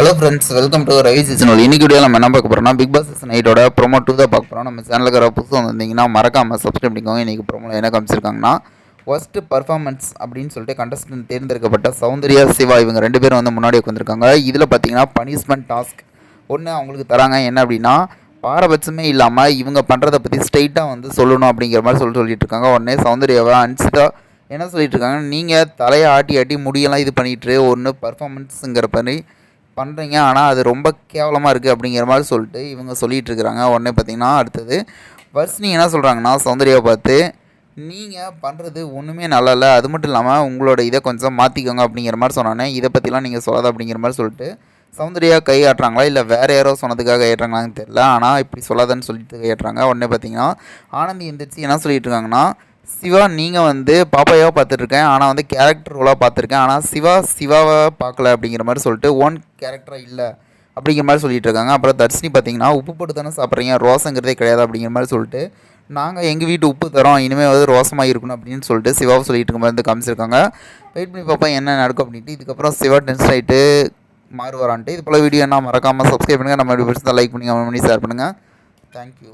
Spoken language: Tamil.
Hello friends, welcome to Ravi seasonal. இன்னைக்கு வீடியோ நம்ம என்ன பார்க்க போகிறோம்னா, பிக் பாஸ் சீசன் 8 ப்ரோமோ 2 தான் பார்க்க போகிறோம். நம்ம சேனலுக்கு வர புதுசு வந்திருந்தீங்கன்னா மறக்காமல் சப்ஸ்கிரைப் பண்ணிக்கோங்க. இன்றைக்கி ப்ரோமோவில் என்ன காமிச்சிருக்காங்கன்னா, ஃபர்ஸ்ட் பர்ஃபார்மன்ஸ் அப்படின்னு சொல்லிட்டு கண்டஸ்டன்ட் தேர்ந்தெடுக்கப்பட்ட சௌந்தர்யா, சிவா இவங்க 2 பேரும் வந்து முன்னாடி உட்காந்துருக்காங்க. இதில் பார்த்தீங்கன்னா பனிஷ்மெண்ட் டாஸ்க் ஒன்று அவங்களுக்கு தராங்க. என்ன அப்படின்னா, பாரபட்சமே இல்லாமல் இவங்க பண்ணுறதை பற்றி ஸ்ட்ரெயிட்டாக வந்து சொல்லணும் அப்படிங்கிற மாதிரி சொல்லிட்டு இருக்காங்க. உடனே சௌந்தர்யாவை அன்சிதா என்ன சொல்லிட்டு இருக்காங்க, நீங்கள் தலையை ஆட்டி ஆட்டி முடியெல்லாம் இது பண்ணிட்டு ஒன்று பர்ஃபார்மன்ஸுங்கிற மாதிரி பண்ணுறீங்க, ஆனால் அது ரொம்ப கேவலமாக இருக்குது அப்படிங்கிற மாதிரி சொல்லிட்டு இவங்க சொல்லிகிட்டு இருக்கிறாங்க. உடனே பார்த்திங்கன்னா அடுத்தது வர்ஷினி என்ன சொல்கிறாங்கன்னா, சௌந்தர்யாவை பார்த்து நீங்கள் பண்ணுறது ஒன்றுமே நல்லா இல்லை, அது மட்டும் இல்லாமல் உங்களோட இதை கொஞ்சம் மாற்றிக்கோங்க அப்படிங்கிற மாதிரி சொன்னானே, இதை பற்றிலாம் நீங்கள் சொல்லாத அப்படிங்கிற மாதிரி சொல்லிட்டு சௌந்தர்யா கை ஆட்டுறாங்களா இல்லை வேறு யாரோ சொன்னதுக்காக ஏற்றுறாங்களான்னு தெரியல, ஆனால் இப்படி சொல்லாதன்னு சொல்லிட்டு கையாட்டுறாங்க. உடனே பார்த்திங்கன்னா ஆனந்தி எந்திரிச்சு என்ன சொல்லிட்டு இருக்காங்கன்னா, சிவா நீங்கள் வந்து பாப்பாயாவை பார்த்துட்ருக்கேன், ஆனால் வந்து கேரக்டர் ரோலாக பார்த்துருக்கேன், ஆனால் சிவாவை பார்க்கல அப்படிங்கிற மாதிரி சொல்லிட்டு ஓன் கேரக்டராக இல்லை அப்படிங்கிற மாதிரி சொல்லிட்டு இருக்காங்க. அப்புறம் தர்ஷினி பார்த்தீங்கன்னா, உப்பு போட்டு தானே சாப்பிட்றீங்க, ரோசங்கிறதே கிடையாது அப்படிங்கிற மாதிரி சொல்லிட்டு, நாங்கள் எங்கள் வீட்டு உப்பு தரோம், இனிமேல் வந்து ரோசமாக இருக்கணும் அப்படின்னு சொல்லிட்டு சிவாவை சொல்லிட்டு இருக்க மாதிரி காமிச்சிருக்காங்க. வெயிட் பண்ணி பார்ப்போம் என்ன நடக்கும் அப்படின்ட்டு. இதுக்கப்புறம் சிவா டென்ஷன் ஆகிட்டு மாறுவாரான்ட்டு. இது போல் வீடியோ என்ன மறக்காமல் சப்ஸ்கிரைப் பண்ணுங்கள். நம்ம வீடியோ பிடிச்சா லைக் பண்ணி கமெண்ட் பண்ணி ஷேர் பண்ணுங்கள். தேங்க்யூ.